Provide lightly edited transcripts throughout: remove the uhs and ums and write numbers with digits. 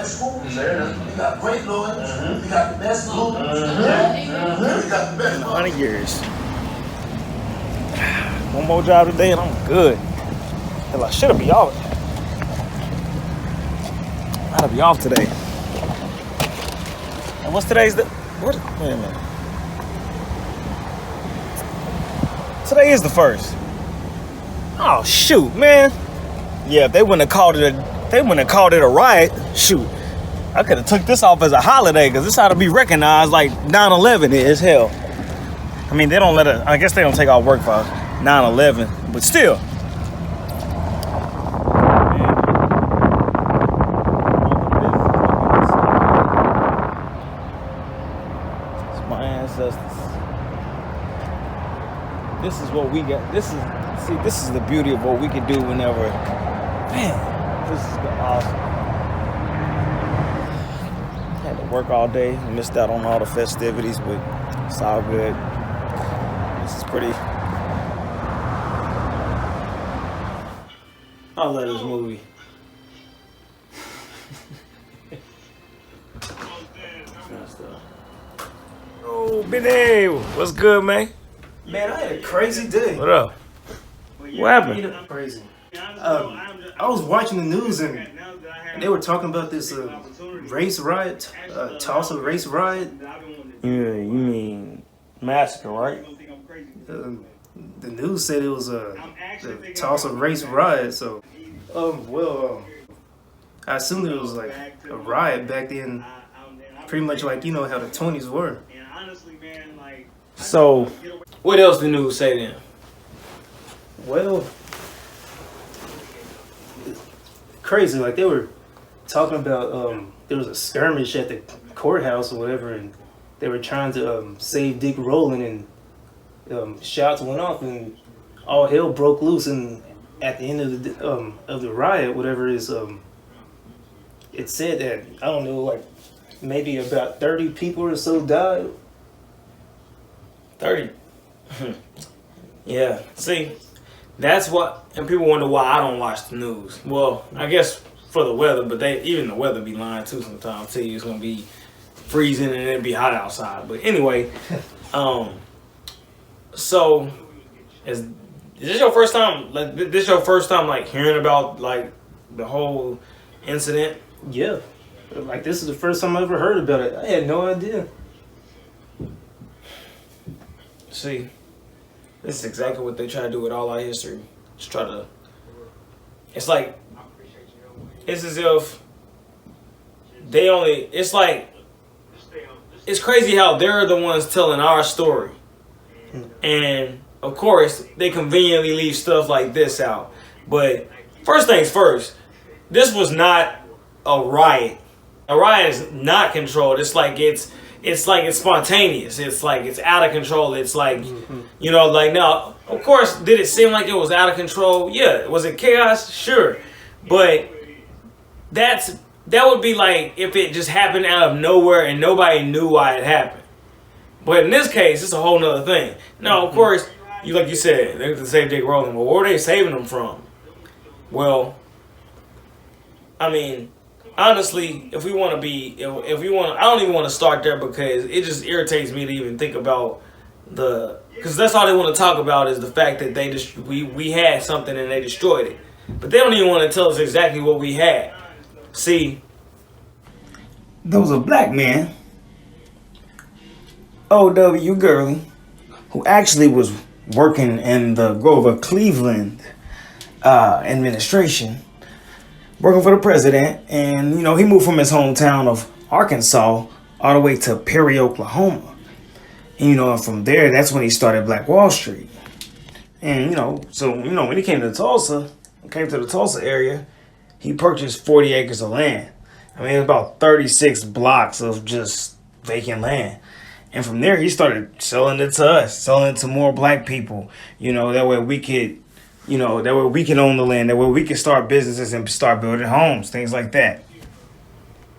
best schools there. We got great lawyers. We got the best schools. We got the best. 100 years. One more job today and I'm good. Hell, I should be off. I gotta be off today. And what's today's the? Wait a minute. Today is the 1st. Oh shoot, man. Yeah, if they wouldn't have called it a riot. Shoot, I could have took this off as a holiday because this ought to be recognized like 9/11 is. Hell, I mean they don't let it. I guess they don't take off work for 9/11, but still. It's my ancestors. This is what we got. This is the beauty of what we can do whenever. Man, this is awesome. Had to work all day. Missed out on all the festivities, but it's all good. This is pretty. I love this movie. Oh, Benny, what's good, man? Man, I had a crazy day. What up? What happened? Crazy. I was watching the news and they were talking about this race riot, Tulsa race riot. Yeah, you mean massacre, right? The news said it was the Tulsa race riot. So, I assumed it was like a riot back then, pretty much like you know how the 20s were. So, what else the news say then? Well, crazy. Like they were talking about there was a skirmish at the courthouse or whatever, and they were trying to save Dick Rowland, and shots went off, and all hell broke loose. And at the end of the riot, whatever is, it said that I don't know, like maybe about 30 people or so died. 30. Yeah. See, that's what, and people wonder why I don't watch the news. Well, I guess for the weather, but even the weather be lying too sometimes. Tell you it's gonna be freezing and it'll be hot outside. But anyway, so is this your first time? Like this your first time like hearing about like the whole incident? Yeah, like this is the first time I ever heard about it. I had no idea. See, this is exactly what they try to do with all our history. Just try to. It's like. It's as if they only. It's like. It's crazy how they're the ones telling our story. And, of course, they conveniently leave stuff like this out. But, first things first, this was not a riot. A riot is not controlled. It's like it's spontaneous. It's like it's out of control. It's like, you know, like now, of course, did it seem like it was out of control? Yeah. Was it chaos? Sure. But that would be like if it just happened out of nowhere and nobody knew why it happened. But in this case, it's a whole nother thing. Now, of course, like you said, they're to save Dick Rowland. Well, where are they saving him from? Well, I mean, honestly, if we want to be, if we want, I don't even want to start there because it just irritates me to even think about because that's all they want to talk about is the fact that we had something and they destroyed it. But they don't even want to tell us exactly what we had. See, there was a black man, O.W. Gurley, who actually was working in the Grover Cleveland administration, working for the president, and you know he moved from his hometown of Arkansas all the way to Perry, Oklahoma, and you know from there that's when he started Black Wall Street, and you know so you know when he came to the Tulsa area, he purchased 40 acres of land. I mean, it was about 36 blocks of just vacant land. And from there, he started selling it to us, selling it to more black people. You know, that way we could, you know, that way we can own the land. That way we can start businesses and start building homes, things like that.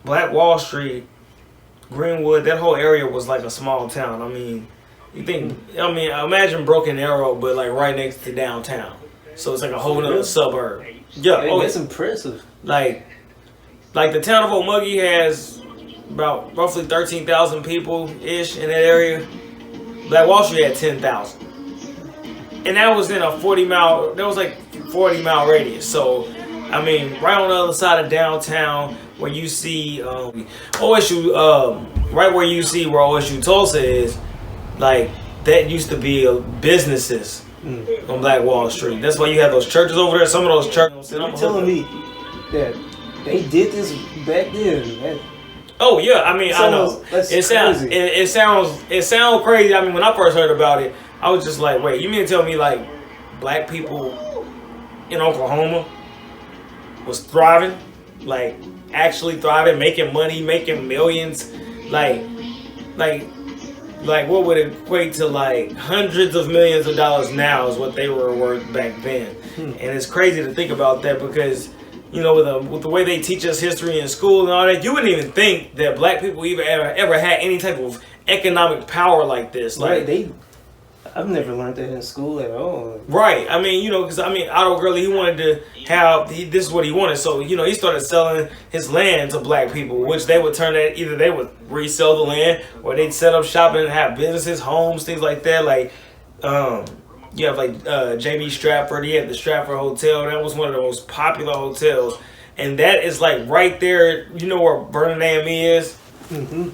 Black Wall Street, Greenwood, that whole area was like a small town. I mean, imagine Broken Arrow, but like right next to downtown. So it's like a whole other suburb. Yeah, hey, that's impressive. Like, like the town of Omuggy has about roughly 13,000 people ish in that area. Black Wall Street had 10,000, and that was in a 40-mile. That was like 40-mile radius. So, I mean, right on the other side of downtown, where you see OSU, right where you see where OSU Tulsa is, like that used to be businesses on Black Wall Street. That's why you have those churches over there. Some of those churches. You're telling me that they did this back then, man. Oh yeah, I mean, I know. It sounds crazy. I mean, when I first heard about it, I was just like, wait, you mean to tell me like black people in Oklahoma was thriving, like actually thriving, making money, making millions, like what would equate to like hundreds of millions of dollars now is what they were worth back then. And it's crazy to think about that because, you know, with the way they teach us history in school and all that, you wouldn't even think that black people even ever had any type of economic power like this. Like I've never learned that in school at all. Right. I mean, you know, because I mean, Otto Gurley, he wanted to have this is what he wanted. So, you know, he started selling his land to black people, which they would turn that either they would resell the land or they'd set up shop and have businesses, homes, things like that. Like, you have like J.B. Stratford. He had the Stratford Hotel. That was one of the most popular hotels, and that is like right there. You know where Burnham is? Mm-hmm.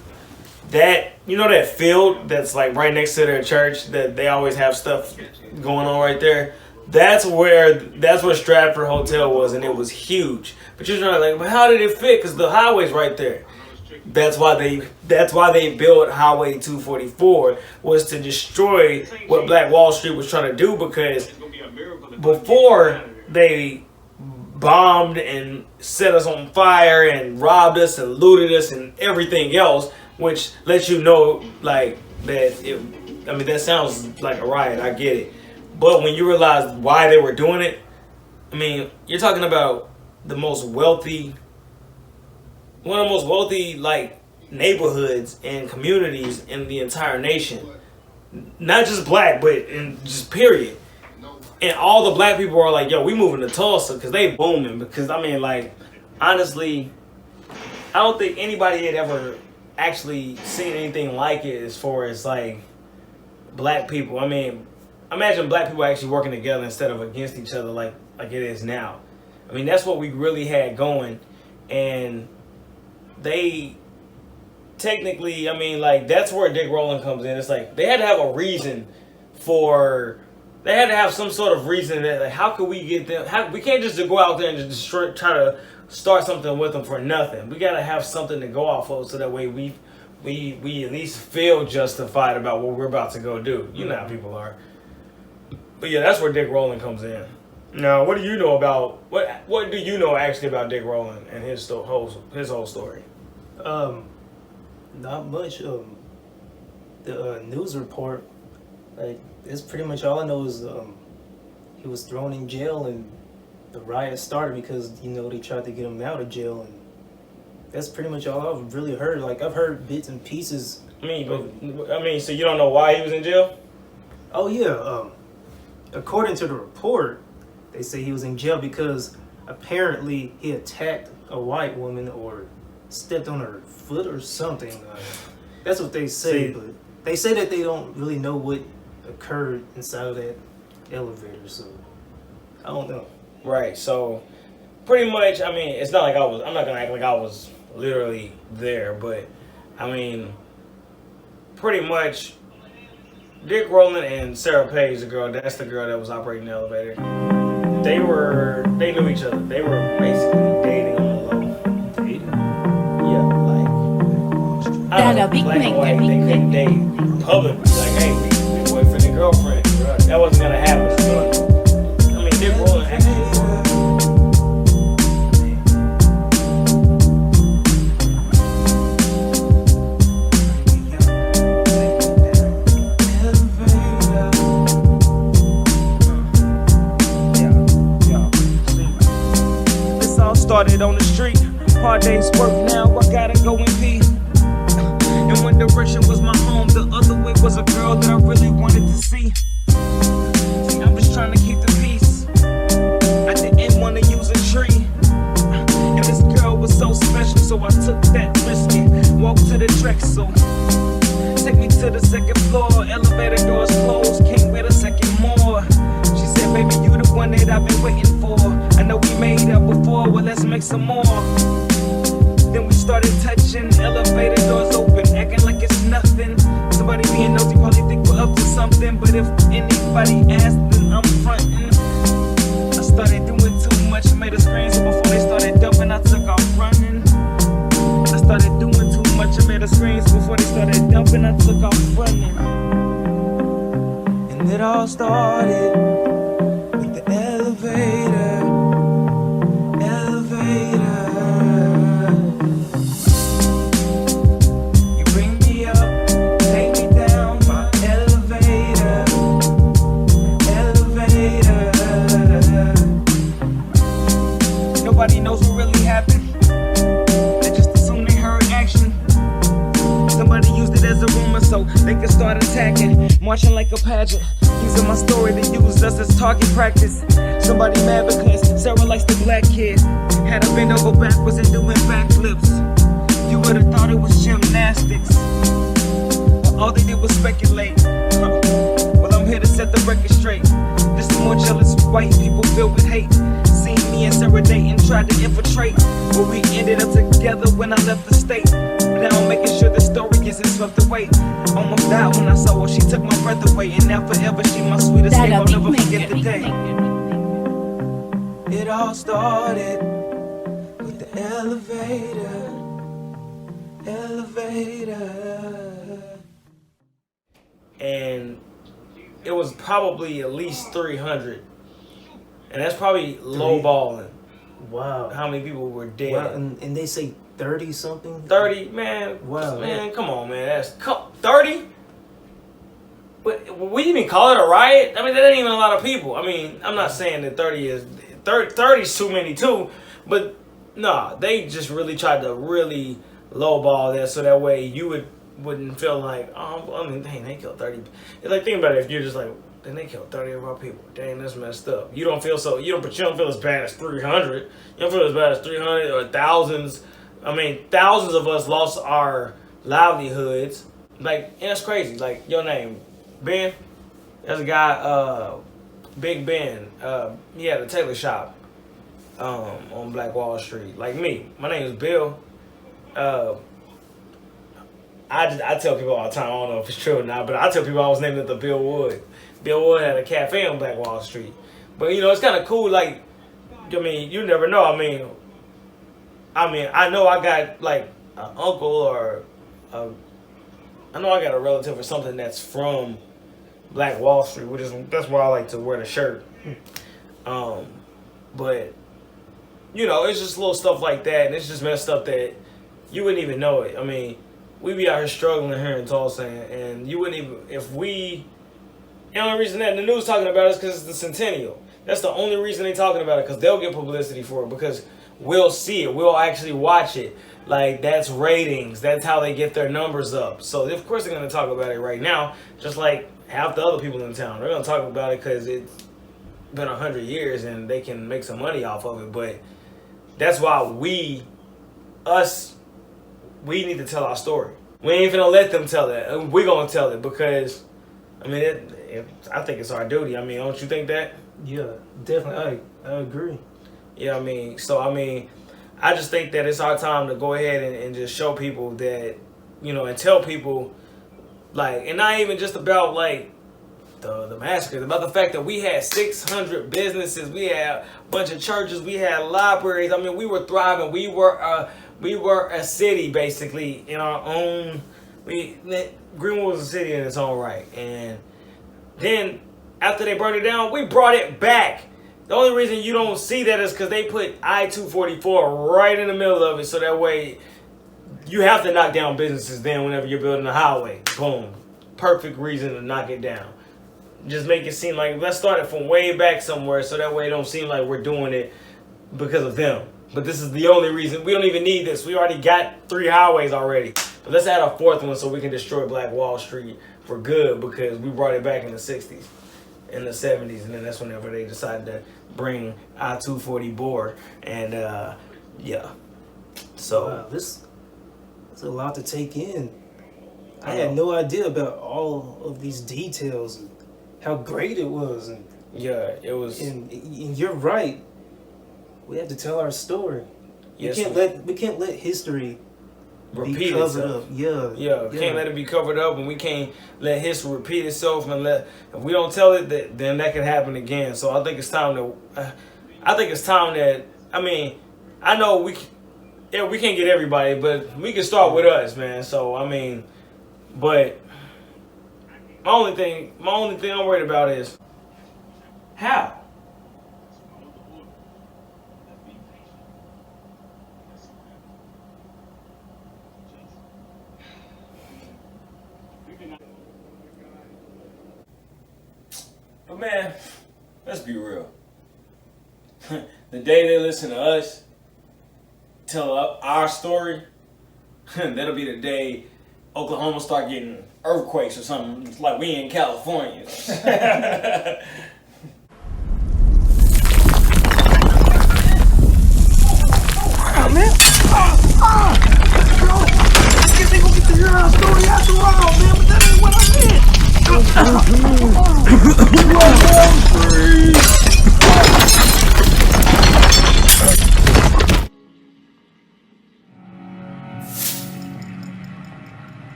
That, you know, that field that's like right next to their church that they always have stuff going on right there. That's where Stratford Hotel was, and it was huge. But you're trying to like, but how did it fit? Because the highway's right there. That's why they built Highway 244, was to destroy what Black Wall Street was trying to do, because before they bombed and set us on fire and robbed us and looted us and everything else, which lets you know like that sounds like a riot, I get it. But when you realize why they were doing it, I mean, you're talking about one of the most wealthy like neighborhoods and communities in the entire nation. Not just black, but in just period. And all the black people are like, yo, we moving to Tulsa because they booming. Because I mean, like, honestly, I don't think anybody had ever actually seen anything like it as far as like black people. I mean, imagine black people actually working together instead of against each other like it is now. I mean, that's what we really had going. And they technically, I mean, like, that's where Dick Rowland comes in. It's like they had to have a reason they had to have some sort of reason that, like, how could we get them? We can't just go out there and just try to start something with them for nothing. We gotta have something to go off of, so that way we at least feel justified about what we're about to go do. You know how people are. But yeah, that's where Dick Rowland comes in. Now, what do you know about what do you know actually about Dick Rowland and his whole story? Not much. The news report, like, it's pretty much all I know is he was thrown in jail and the riot started because, you know, they tried to get him out of jail, and that's pretty much all I've really heard. Like, I've heard bits and pieces. So you don't know why he was in jail? Oh yeah. According to the report, they say he was in jail because apparently he attacked a white woman or stepped on her foot or something. That's what they say, but they say that they don't really know what occurred inside of that elevator, so I don't know. Right, so pretty much, I mean, it's not like I'm not gonna act like I was literally there, but I mean, pretty much Dick Rowland and Sarah Page, that's the girl that was operating the elevator, they knew each other. They were basically dating on the low. Dating? Yeah, like, black and white, they couldn't date publicly. Like, hey, we boyfriend and girlfriend. That wasn't gonna happen. I mean, Dick Rowland actually. Started on the street, hard days work now, I gotta go and pee. And one direction was my home, the other way was a girl that I really wanted to see. See, I'm just trying to keep the peace. I didn't want to use a tree. And this girl was so so I took that risk and walked to the Drexel. Take me to the second floor, elevator doors closed, can't wait a second more. She said, baby, you the one that I've been waiting for. I know we made up before, well, let's make some more. Then we started touching, elevator doors open, acting like it's nothing. Somebody being nosy probably think we're up to something, but if anybody asks, then I'm frontin'. I started doing too much, made a screen, so before they started dumping, I took off running. I started doing too much, I made a screen, so before they started dumping, I took off running. And it all started with the elevator. Nobody knows what really happened. They just assume they heard action. Somebody used it as a rumor so they could start attacking. Marching like a pageant, using my story to use us as target practice. Somebody mad because Sarah likes the black kid. Had her bend over backwards and doing backflips. You would've thought it was gymnastics, but all they did was speculate. Well, I'm here to set the record straight. This is more jealous white people filled with hate. Seen me and Sarah dating, tried to infiltrate, but we ended up together when I left the state. But now I'm making sure the story isn't swept away. Almost died when I saw her, she took my breath away. And now forever she my sweetest thing, I'll never forget the day. It all started with the elevator. And it was probably at least 300. And that's probably lowballing. Wow. How many people were dead? Wow. And they say 30 something? 30, man. Wow. Man, come on, man. That's 30? But we even call it a riot? I mean, that ain't even a lot of people. I mean, I'm not saying that 30 is too many too, but nah, they just really tried to really lowball that so that way you wouldn't feel like, oh, I mean, dang, they killed 30. It's like, think about it, if you're just like, then they killed 30 of our people. Dang, that's messed up. You don't feel as bad as 300. You don't feel as bad as 300 or thousands. I mean, thousands of us lost our livelihoods. Like, and that's crazy. Like, your name, Ben. There's a guy, Big Ben. He had a tailor shop on Black Wall Street. Like me. My name is Bill. I tell people all the time, I don't know if it's true or not, but I tell people I was named after Bill Wood. Bill Wood had a cafe on Black Wall Street. But, you know, it's kind of cool, like, I mean, you never know. I mean, I know I got, like, an uncle or, I know I got a relative or something that's from Black Wall Street, that's why I like to wear the shirt. But, you know, it's just little stuff like that, and it's just messed up that you wouldn't even know it. I mean, we be out here struggling here in Tulsa, and you wouldn't even, the only reason that the news talking about it is because it's the centennial. That's the only reason they talking about it, because they'll get publicity for it, because we'll see it. We'll actually watch it. Like, that's ratings. That's how they get their numbers up. So, of course, they're going to talk about it right now, just like half the other people in town. They're going to talk about it because it's been 100 years and they can make some money off of it. But that's why we need to tell our story. We ain't finna let them tell it. We're going to tell it because, I mean, I think it's our duty. I mean, don't you think that? Yeah, definitely. I agree. Yeah, I mean, I just think that it's our time to go ahead and just show people that, you know, and tell people, like, and not even just about, like, the massacre, about the fact that we had 600 businesses, we had a bunch of churches, we had libraries. I mean, we were thriving. We were a city, basically, in our own. Greenwood was a city in its own right. And then, after they burned it down, we brought it back. The only reason you don't see that is because they put I-244 right in the middle of it, so that way you have to knock down businesses then whenever you're building a highway. Boom. Perfect reason to knock it down. Just make it seem like, let's start it from way back somewhere, so that way it don't seem like we're doing it because of them. But this is the only reason. We don't even need this. We already got 3 highways already. But let's add a 4th one so we can destroy Black Wall Street for good, because we brought it back in the 60s. In the 70s, and then that's whenever they decided to bring I-240 board, and yeah. So wow, this is a lot to take in. I had no idea about all of these details and how great it was. And yeah, it was. and you're right. We have to tell our story. Yes, We can't let history repeat be covered itself. up. Yeah, Can't let it be covered up, and we can't let history repeat itself. And if we don't tell it, then that can happen again. So I think it's time that. I mean, I know we can't get everybody, but we can start with us, man. So I mean, but my only thing I'm worried about is how. But man, let's be real. The day they listen to us tell our story, that'll be the day Oklahoma start getting earthquakes or something. It's like we in California. man.